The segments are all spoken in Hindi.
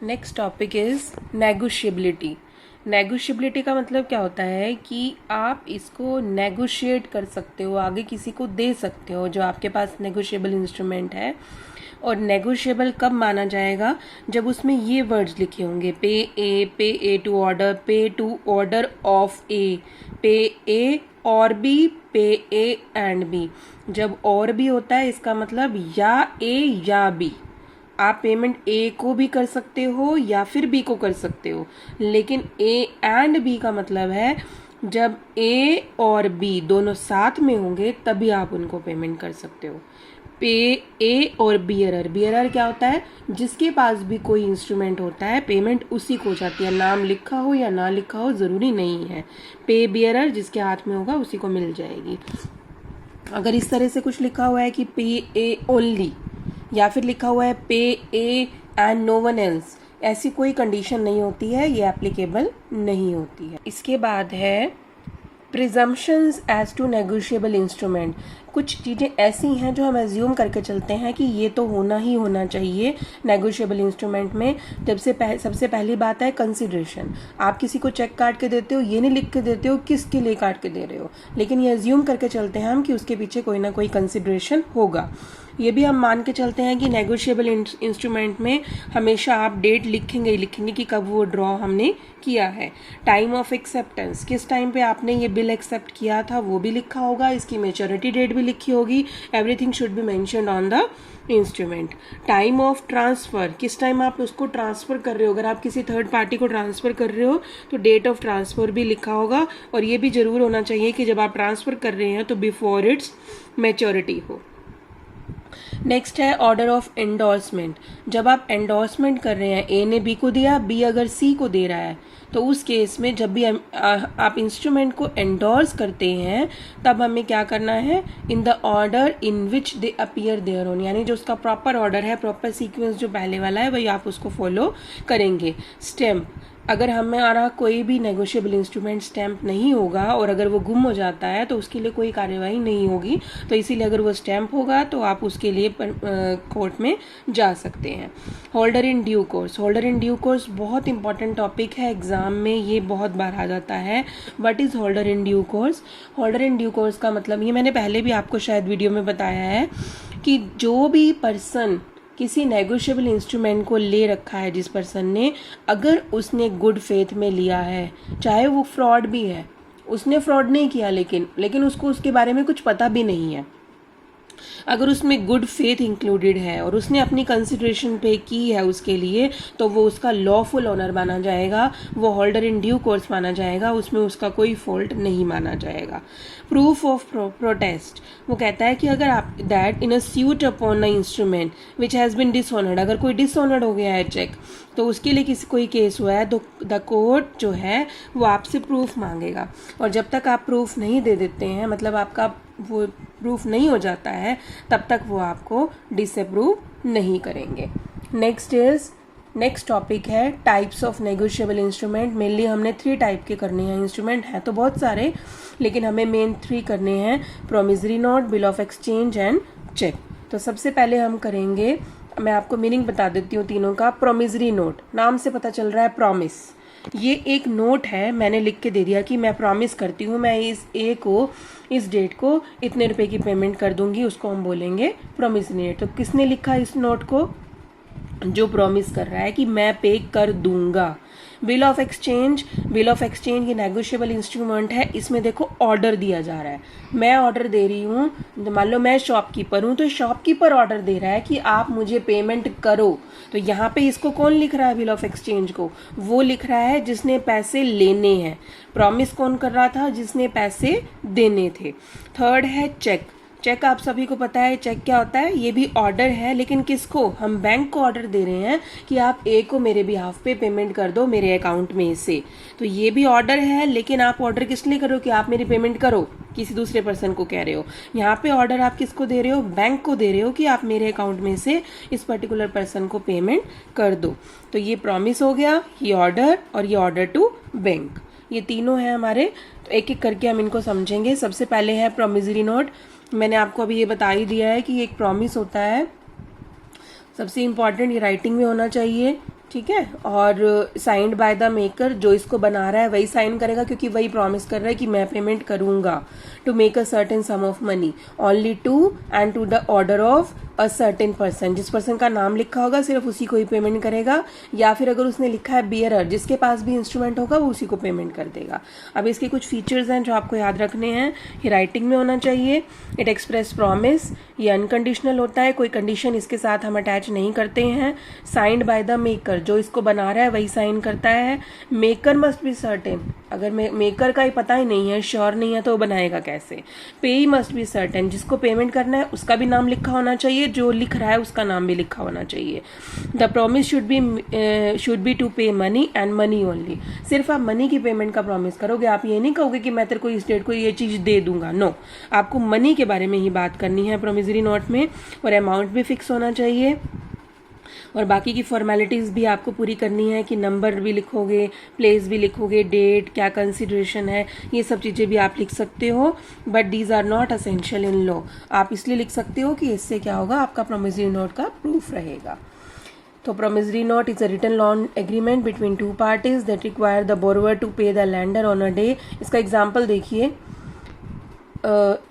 Next topic is negotiability. Negotiability का मतलब क्या होता है कि आप इसको नेगोशिएट कर सकते हो, आगे किसी को दे सकते हो जो आपके पास नेगोशिएबल इंस्ट्रूमेंट है। और नेगोशिएबल कब माना जाएगा? जब उसमें ये वर्ड्स लिखे होंगे, पे ए टू ऑर्डर ऑफ ए, पे ए और बी, पे ए एंड बी। जब और बी होता है इसका मतलब या ए या बी। आप पेमेंट ए को भी कर सकते हो या फिर बी को कर सकते हो, लेकिन ए एंड बी का मतलब है जब ए और बी दोनों साथ में होंगे तभी आप उनको पेमेंट कर सकते हो। पे ए और बियरर, बियरर क्या होता है? जिसके पास भी कोई इंस्ट्रूमेंट होता है पेमेंट उसी को हो जाती है, नाम लिखा हो या ना लिखा हो ज़रूरी नहीं है। पे बियरर जिसके हाथ में होगा उसी को मिल जाएगी। अगर इस तरह से कुछ लिखा हुआ है कि पे ए ओनली, या फिर लिखा हुआ है pay A and no one else, ऐसी कोई कंडीशन नहीं होती है, ये एप्लीकेबल नहीं होती है। इसके बाद है presumptions as to negotiable instrument. कुछ चीज़ें ऐसी हैं जो हम एज्यूम करके चलते हैं कि ये तो होना ही होना चाहिए नेगोशिएबल इंस्ट्रूमेंट में। सबसे पहली बात है कंसिडरेशन। आप किसी को चेक काट के देते हो, ये नहीं लिख के देते हो किसके लिए काट के दे रहे हो, लेकिन ये एज्यूम करके चलते हैं हम कि उसके पीछे कोई ना कोई कंसिडरेशन होगा। ये भी हम मान के चलते हैं कि नेगोशिएबल इंस्ट्रूमेंट में हमेशा आप डेट लिखेंगे ही लिखेंगे कि कब वो ड्रॉ हमने किया है। टाइम ऑफ एक्सेप्टेंस, किस टाइम पे आपने ये बिल एक्सेप्ट किया था वो भी लिखा होगा, इसकी मैच्योरिटी डेट भी लिखी होगी। Everything should be mentioned on the instrument. Time of transfer, किस टाइम आप उसको ट्रांसफ़र कर रहे हो, अगर आप किसी थर्ड पार्टी को ट्रांसफ़र कर रहे हो तो डेट ऑफ ट्रांसफ़र भी लिखा होगा। और ये भी ज़रूर होना चाहिए कि जब आप ट्रांसफ़र कर रहे हैं तो बिफोर इट्स मैच्योरिटी हो। नेक्स्ट है ऑर्डर ऑफ एंडोर्समेंट। जब आप एंडोर्समेंट कर रहे हैं, ए ने बी को दिया, बी अगर सी को दे रहा है, तो उस केस में जब भी आप इंस्ट्रूमेंट को एंडोर्स करते हैं तब हमें क्या करना है? In the order in which they appear their own, यानी जो उसका प्रॉपर ऑर्डर है, प्रॉपर सीक्वेंस जो पहले वाला है वही आप उसको फॉलो करेंगे। स्टैम्प, अगर हमारा कोई भी नेगोशिएबल इंस्ट्रूमेंट स्टैम्प नहीं होगा और अगर वो गुम हो जाता है तो उसके लिए कोई कार्यवाही नहीं होगी, तो इसीलिए अगर वो स्टैम्प होगा तो आप उसके लिए कोर्ट में जा सकते हैं। Holder in due course, holder in due course बहुत इंपॉर्टेंट टॉपिक है, एग्जाम में ये बहुत बार आ जाता है। What is holder in due course? Holder in due course का मतलब, ये मैंने पहले भी आपको शायद वीडियो में बताया है कि जो भी पर्सन किसी नेगोशिएबल इंस्ट्रूमेंट को ले रखा है, जिस पर्सन ने, अगर उसने गुड फेथ में लिया है, चाहे वो फ्रॉड भी है, उसने फ्रॉड नहीं किया लेकिन उसको उसके बारे में कुछ पता भी नहीं है, अगर उसमें गुड फेथ इंक्लूडेड है और उसने अपनी कंसिडरेशन पे की है उसके लिए, तो वो उसका लॉफुल ऑनर माना जाएगा, वो होल्डर इन ड्यू कोर्स माना जाएगा, उसमें उसका कोई फॉल्ट नहीं माना जाएगा। प्रूफ ऑफ प्रोटेस्ट, वो कहता है कि अगर आप that in a suit upon a instrument which has been dishonoured, अगर कोई डिसऑनर्ड हो गया है चेक, तो उसके लिए कोई केस हुआ है तो द कोर्ट जो है वो आपसे प्रूफ मांगेगा, और जब तक आप प्रूफ नहीं दे देते हैं, मतलब आपका वो प्रूफ नहीं हो जाता है, तब तक वो आपको डिसअप्रूव नहीं करेंगे। नेक्स्ट टॉपिक है types of negotiable instrument. Mainly हमने 3 टाइप के करने हैं, इंस्ट्रूमेंट हैं तो बहुत सारे, लेकिन हमें मेन 3 करने हैं, promissory note, bill of exchange and cheque. तो सबसे पहले हम करेंगे, मैं आपको मीनिंग बता देती हूँ तीनों का। प्रोमिसरी नोट, नाम से पता चल रहा है प्रॉमिस, ये एक नोट है, मैंने लिख के दे दिया कि मैं प्रॉमिस करती हूँ मैं इस ए को इस डेट को इतने रुपए की पेमेंट कर दूंगी, उसको हम बोलेंगे प्रोमिसरी नोट। तो किसने लिखा इस नोट को? जो प्रॉमिस कर रहा है कि मैं पे कर दूंगा। Bill of exchange, bill of exchange ये नेगोशिएबल इंस्ट्रूमेंट है, इसमें देखो ऑर्डर दिया जा रहा है, मैं ऑर्डर दे रही हूँ, मान लो मैं शॉपकीपर हूँ तो शॉपकीपर ऑर्डर दे रहा है कि आप मुझे पेमेंट करो, तो यहाँ पे इसको कौन लिख रहा है? बिल ऑफ एक्सचेंज को वो लिख रहा है जिसने पैसे लेने हैं। प्रॉमिस कौन कर रहा था? जिसने पैसे देने थे। थर्ड है चेक। चेक आप सभी को पता है चेक क्या होता है, ये भी ऑर्डर है, लेकिन किसको? हम बैंक को ऑर्डर दे रहे हैं कि आप ए को मेरे बिहाफ पे पेमेंट कर दो मेरे अकाउंट में से, तो ये भी ऑर्डर है, लेकिन आप ऑर्डर किस लिए कर रहे हो? कि आप मेरी पेमेंट करो, किसी दूसरे पर्सन को कह रहे हो। यहाँ पे ऑर्डर आप किसको दे रहे हो? बैंक को दे रहे हो कि आप मेरे अकाउंट में से इस पर्टिकुलर पर्सन को पेमेंट कर दो। तो ये प्रॉमिस हो गया, ये ऑर्डर और ये ऑर्डर टू बैंक, ये तीनों हैं हमारे। तो एक एक करके हम इनको समझेंगे। सबसे पहले है प्रोमिसरी नोट। मैंने आपको अभी ये बता ही दिया है कि एक प्रॉमिस होता है, सबसे इम्पॉर्टेंट ये राइटिंग में होना चाहिए, ठीक है। और साइंड बाय द मेकर, जो इसको बना रहा है वही साइन करेगा, क्योंकि वही प्रॉमिस कर रहा है कि मैं पेमेंट करूंगा। To make a certain sum of money only to and to the order of a certain person, जिस पर्सन का नाम लिखा होगा सिर्फ उसी को ही पेमेंट करेगा, या फिर अगर उसने लिखा है बियरर, जिसके पास भी इंस्ट्रूमेंट होगा वो उसी को पेमेंट कर देगा। अब इसके कुछ फीचर्स हैं जो आपको याद रखने हैं। ये राइटिंग में होना चाहिए। इट एक्सप्रेस प्रॉमिस, ये अनकंडीशनल होता है, कोई कंडीशन इसके साथ हम अटैच नहीं करते हैं। साइंड बाय द मेकर, जो इसको बना रहा है वही साइन करता है। मेकर मस्ट बी सर्टेन, अगर मेकर का ही पता ही नहीं है, श्योर नहीं है, तो वो बनाएगा कैसे। पेई मस्ट बी सर्टेन, जिसको पेमेंट करना है उसका भी नाम लिखा होना चाहिए, जो लिख रहा है उसका नाम भी लिखा होना चाहिए। The promise should be to pay money and money only, सिर्फ आप मनी की पेमेंट का प्रॉमिस करोगे, आप ये नहीं कहोगे कि मैं तेरे को इस डेट को ये चीज दे दूंगा। नो, आपको मनी के बारे में ही बात करनी है प्रोमिसरी नोट में, और अमाउंट भी फिक्स होना चाहिए। और बाकी की फॉर्मेलिटीज़ भी आपको पूरी करनी है कि नंबर भी लिखोगे, प्लेस भी लिखोगे, डेट, क्या कंसिडरेशन है, ये सब चीज़ें भी आप लिख सकते हो। But these are not essential in law, आप इसलिए लिख सकते हो कि इससे क्या होगा, आपका प्रोमिसरी नोट का प्रूफ रहेगा। तो promissory note is a written loan agreement between two parties that require the borrower to pay the lender on a day. इसका एग्जाम्पल देखिए,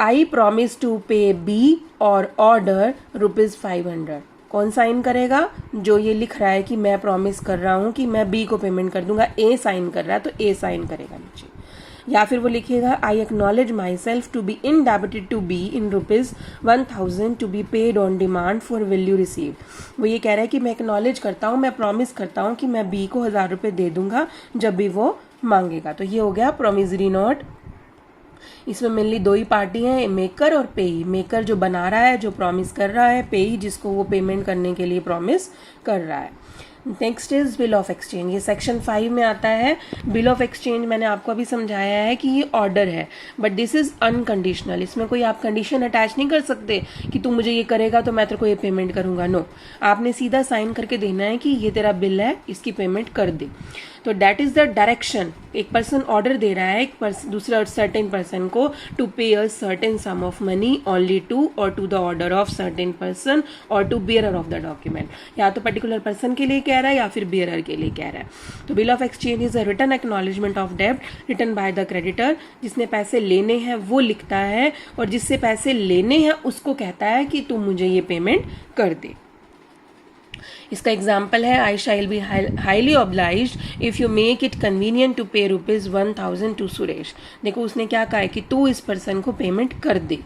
I promise to pay B or order ₹500। कौन साइन करेगा, जो ये लिख रहा है कि मैं प्रॉमिस कर रहा हूं कि मैं बी को पेमेंट कर दूंगा, ए साइन कर रहा है तो ए साइन करेगा नीचे। या फिर वो लिखेगा I acknowledge my self to be indebted to B in ₹1000 to be paid on demand for value received. वो ये कह रहा है कि मैं एक्नॉलेज करता हूँ, मैं प्रॉमिस करता हूँ कि मैं बी को ₹1000 दे दूंगा जब भी वो मांगेगा। तो ये हो गया प्रोमिसरी नोट। इसमें मेनली दो ही पार्टी हैं, मेकर और पेई। मेकर जो बना रहा है, जो प्रॉमिस कर रहा है, पेई जिसको वो पेमेंट करने के लिए प्रॉमिस कर रहा है। Next is bill of exchange, ये सेक्शन 5 में आता है। बिल ऑफ एक्सचेंज मैंने आपको अभी समझाया है कि ये ऑर्डर है, बट दिस इज अनकंडीशनल। इसमें कोई आप कंडीशन अटैच नहीं कर सकते कि तू मुझे ये करेगा तो मैं तेरे को ये पेमेंट करूंगा। नो, आपने सीधा साइन करके देना है कि ये तेरा बिल है, इसकी पेमेंट कर दे। तो दैट इज द डायरेक्शन। एक पर्सन ऑर्डर दे रहा है एक दूसरा सर्टेन पर्सन को to pay a certain sum of money only to और to the order of certain person और to bearer of the document, या तो पर्टिकुलर पर्सन के लिए कह रहा है या फिर बियरर के लिए कह रहा है। तो bill of exchange is a written acknowledgement of डेब्ट रिटन बाय द क्रेडिटर। जिसने पैसे लेने हैं वो लिखता है, और जिससे पैसे लेने हैं उसको कहता है कि तुम मुझे ये पेमेंट कर दे। इसका एग्जाम्पल है I shall be highly obliged if you make it convenient to pay ₹1000 to Suresh. देखो उसने क्या कहा है कि तू इस पर्सन को पेमेंट कर दे।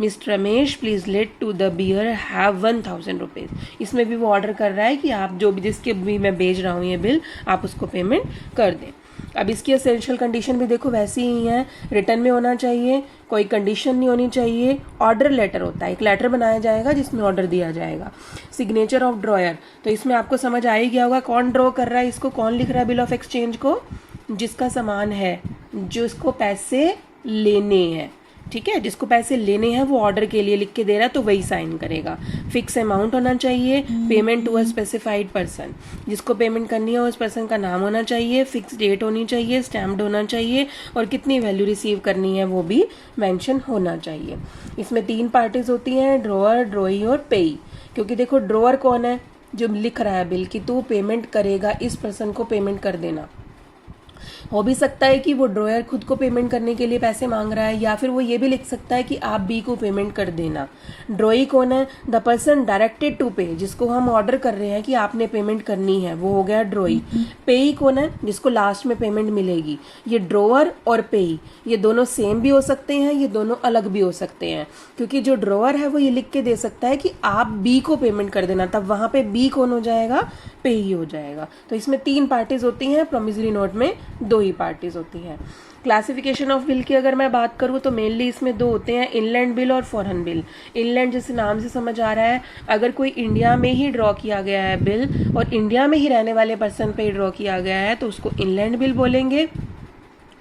Mister Ramesh please let to the bearer have ₹1000। इसमें भी वो ऑर्डर कर रहा है कि आप जो भी जिसके भी मैं भेज रहा हूँ ये बिल, आप उसको पेमेंट कर दें। अब इसकी एसेंशियल कंडीशन भी देखो वैसी ही है, रिटर्न में होना चाहिए, कोई कंडीशन नहीं होनी चाहिए। ऑर्डर लेटर होता है, एक लेटर बनाया जाएगा जिसमें ऑर्डर दिया जाएगा। सिग्नेचर ऑफ ड्रॉयर, तो इसमें आपको समझ आ ही गया होगा कौन ड्रॉ कर रहा है इसको, कौन लिख रहा है बिल ऑफ एक्सचेंज को, जिसका सामान है, जिसको पैसे लेने हैं। ठीक है, जिसको पैसे लेने हैं वो ऑर्डर के लिए लिख के दे रहा है तो वही साइन करेगा। फिक्स अमाउंट होना चाहिए, payment to a specified person, जिसको पेमेंट करनी है उस पर्सन का नाम होना चाहिए, फिक्स डेट होनी चाहिए, स्टैम्प्ड होना चाहिए, और कितनी वैल्यू रिसीव करनी है वो भी मेंशन होना चाहिए। इसमें 3 पार्टीज होती हैं, ड्रॉअर, ड्रॉई और पेई। क्योंकि देखो ड्रॉअर कौन है, जो लिख रहा है बिल कि तू पेमेंट करेगा, इस पर्सन को पेमेंट कर देना। हो भी सकता है कि वो ड्रॉयर खुद को पेमेंट करने के लिए पैसे मांग रहा है, या फिर वो ये भी लिख सकता है कि आप बी को पेमेंट कर देना। ड्रॉई कौन है, द पर्सन डायरेक्टेड टू पे, जिसको हम ऑर्डर कर रहे हैं कि आपने पेमेंट करनी है, वो हो गया ड्रॉई। पेई कौन है, जिसको लास्ट में पेमेंट मिलेगी। ये ड्रॉअर और पेई ये दोनों सेम भी हो सकते हैं, ये दोनों अलग भी हो सकते हैं, क्योंकि जो ड्रॉअर है वो ये लिख के दे सकता है कि आप बी को पेमेंट कर देना, तब वहां पे बी कौन हो जाएगा, पेई हो जाएगा। तो इसमें 3 पार्टीज होती हैं, प्रोमिसरी नोट में 2 ही पार्टीज होती हैं। क्लासिफिकेशन ऑफ बिल की अगर मैं बात करूं तो मेनली इसमें 2 होते हैं, इनलैंड बिल और फॉरेन बिल। इनलैंड जैसे नाम से समझ आ रहा है, अगर कोई इंडिया में ही ड्रॉ किया गया है बिल और इंडिया में ही रहने वाले पर्सन पे ड्रॉ किया गया है तो उसको इनलैंड बिल बोलेंगे।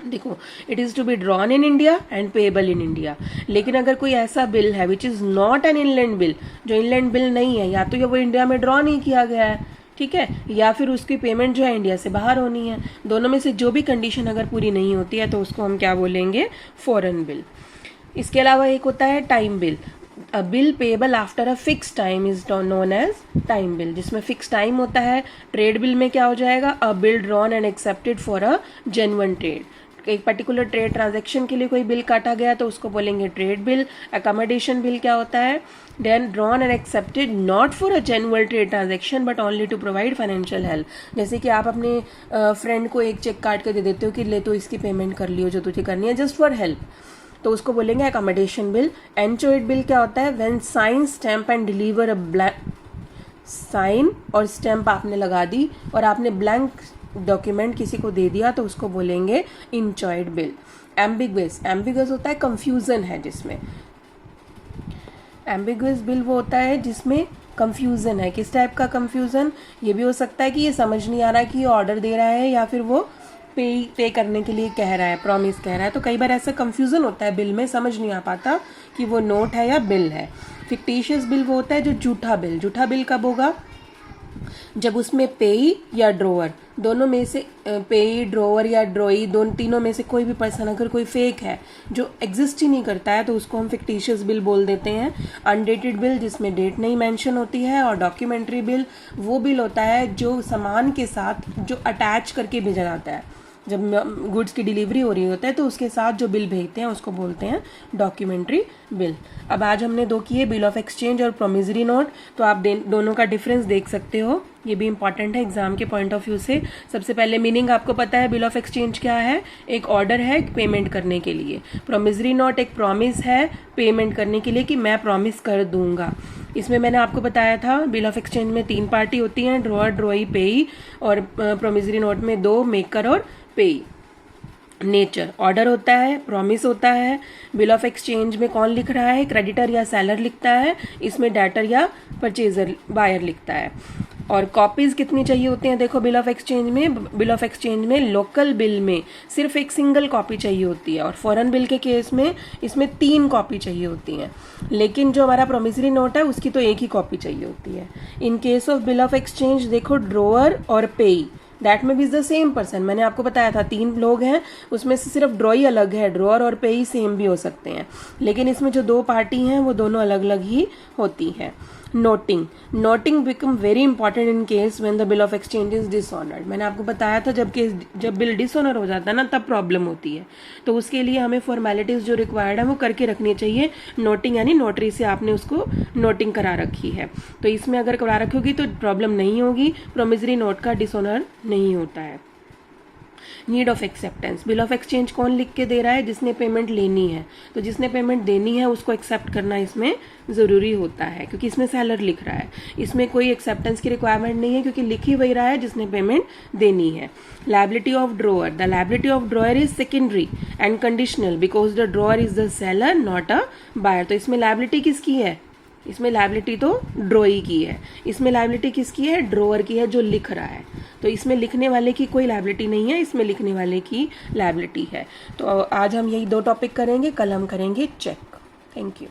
देखो, it is to be drawn in India and payable in India. लेकिन अगर कोई ऐसा बिल है which is not an inland bill, जो इनलैंड बिल नहीं है, या तो ये वो इंडिया में ड्रॉ नहीं किया गया है, ठीक है, या फिर उसकी पेमेंट जो है इंडिया से बाहर होनी है, दोनों में से जो भी कंडीशन अगर पूरी नहीं होती है तो उसको हम क्या बोलेंगे, फॉरेन बिल। इसके अलावा एक होता है time bill. A bill payable after a fix time is known as time bill, जिसमें फिक्स टाइम होता है। ट्रेड बिल में क्या हो जाएगा, a bill drawn and accepted for a genuine trade. एक पर्टिकुलर ट्रेड ट्रांजैक्शन के लिए कोई बिल काटा गया तो उसको बोलेंगे ट्रेड बिल। अकोमोडेशन बिल क्या होता है, then drawn and accepted not for a genuine trade transaction but only to provide financial help. जैसे कि आप अपने फ्रेंड को एक चेक काट के दे देते हो कि ले तो इसकी पेमेंट कर लियो जो तुझे करनी है, जस्ट फॉर हेल्प, तो उसको बोलेंगे अकोमोडेशन बिल। एंचोइड बिल क्या होता है, when sign stamp and deliver a blank, sign और स्टैम्प आपने लगा दी और आपने ब्लैंक डॉक्यूमेंट किसी को दे दिया तो उसको बोलेंगे इंचॉइड बिल। एम्बिगुअस, एम्बिगुअस होता है कंफ्यूजन है जिसमें, एम्बिगुअस बिल वो होता है जिसमें कंफ्यूजन है। किस टाइप का कंफ्यूजन, ये भी हो सकता है कि ये समझ नहीं आ रहा है कि ये ऑर्डर दे रहा है या फिर वो पे करने के लिए कह रहा है, प्रॉमिस कह रहा है। तो कई बार ऐसा कंफ्यूजन होता है बिल में, समझ नहीं आ पाता कि वो नोट है या बिल है। फिक्टिशियस बिल वो होता है जो झूठा बिल। झूठा बिल कब होगा, जब उसमें पेई या ड्रोअर दोनों में से, पेई ड्रोअर या ड्रोई दोनों तीनों में से कोई भी पर्सन अगर कोई फेक है जो एग्जिस्ट ही नहीं करता है तो उसको हम फिक्टिशियस बिल बोल देते हैं। अनडेटेड बिल जिसमें डेट नहीं मेंशन होती है, और डॉक्यूमेंट्री बिल वो बिल होता है जो सामान के साथ जो अटैच करके भेजा जाता है। जब गुड्स की डिलीवरी हो रही होता है तो उसके साथ जो बिल भेजते हैं उसको बोलते हैं डॉक्यूमेंट्री बिल। अब आज हमने दो किए, बिल ऑफ एक्सचेंज और प्रोमिसरी नोट। तो आप दोनों का डिफरेंस देख सकते हो, ये भी इंपॉर्टेंट है एग्जाम के पॉइंट ऑफ व्यू से। सबसे पहले मीनिंग आपको पता है, बिल ऑफ एक्सचेंज क्या है, एक ऑर्डर है पेमेंट करने के लिए। प्रोमिसरी नोट एक प्रॉमिस है पेमेंट करने के लिए कि मैं प्रॉमिस कर दूंगा। इसमें मैंने आपको बताया था बिल ऑफ एक्सचेंज में 3 पार्टी होती हैं, ड्रॉअर, ड्रॉई, पेई, और प्रोमिसरी नोट में 2, मेकर और पेई। नेचर, ऑर्डर होता है, प्रॉमिस होता है। बिल ऑफ एक्सचेंज में कौन लिख रहा है, क्रेडिटर या सेलर लिखता है, इसमें डेटर या परचेजर बायर लिखता है। और कॉपीज कितनी चाहिए होती हैं, देखो बिल ऑफ एक्सचेंज में लोकल बिल में सिर्फ एक सिंगल कॉपी चाहिए होती है, और फॉरेन बिल के केस में इसमें 3 कॉपी चाहिए होती हैं। लेकिन जो हमारा प्रोमिसरी नोट है उसकी तो एक ही कॉपी चाहिए होती है। In case of bill of exchange देखो, ड्रॉअर और पेई, दैट में भी द सेम पर्सन। मैंने आपको बताया था 3 लोग हैं, उसमें से सिर्फ ड्रॉई अलग है, ड्रॉअर और पेई सेम भी हो सकते हैं, लेकिन इसमें जो 2 पार्टी हैं वो दोनों अलग अलग ही होती हैं। Noting, noting become very important in case when the bill of exchange is dishonoured. मैंने आपको बताया था जब बिल डिसऑनर हो जाता है ना तब प्रॉब्लम होती है, तो उसके लिए हमें फॉर्मेलिटीज जो रिक्वायर्ड है वो करके रखनी चाहिए। नोटिंग यानी नोटरी से आपने उसको नोटिंग करा रखी है, तो इसमें अगर करा रखी होगी तो प्रॉब्लम नहीं होगी, प्रोमिसरी नोट का डिसऑनर नहीं होता है। Need of acceptance, bill of exchange कौन लिख के दे रहा है, जिसने पेमेंट लेनी है, तो जिसने पेमेंट देनी है उसको एक्सेप्ट करना इसमें ज़रूरी होता है, क्योंकि इसमें सेलर लिख रहा है, इसमें कोई एक्सेप्टेंस की रिक्वायरमेंट नहीं है क्योंकि लिख ही वही रहा है जिसने पेमेंट देनी है। Liability of drawer, the liability of drawer is secondary and conditional because the drawer is the seller not a buyer. तो इसमें लायबिलिटी किसकी है, इसमें लायबिलिटी तो ड्रॉई की है, इसमें लायबिलिटी किसकी है, ड्रॉअर की है जो लिख रहा है। तो इसमें लिखने वाले की कोई लायबिलिटी नहीं है, इसमें लिखने वाले की लायबिलिटी है। तो आज हम यही 2 टॉपिक करेंगे, कल हम करेंगे चेक। Thank you.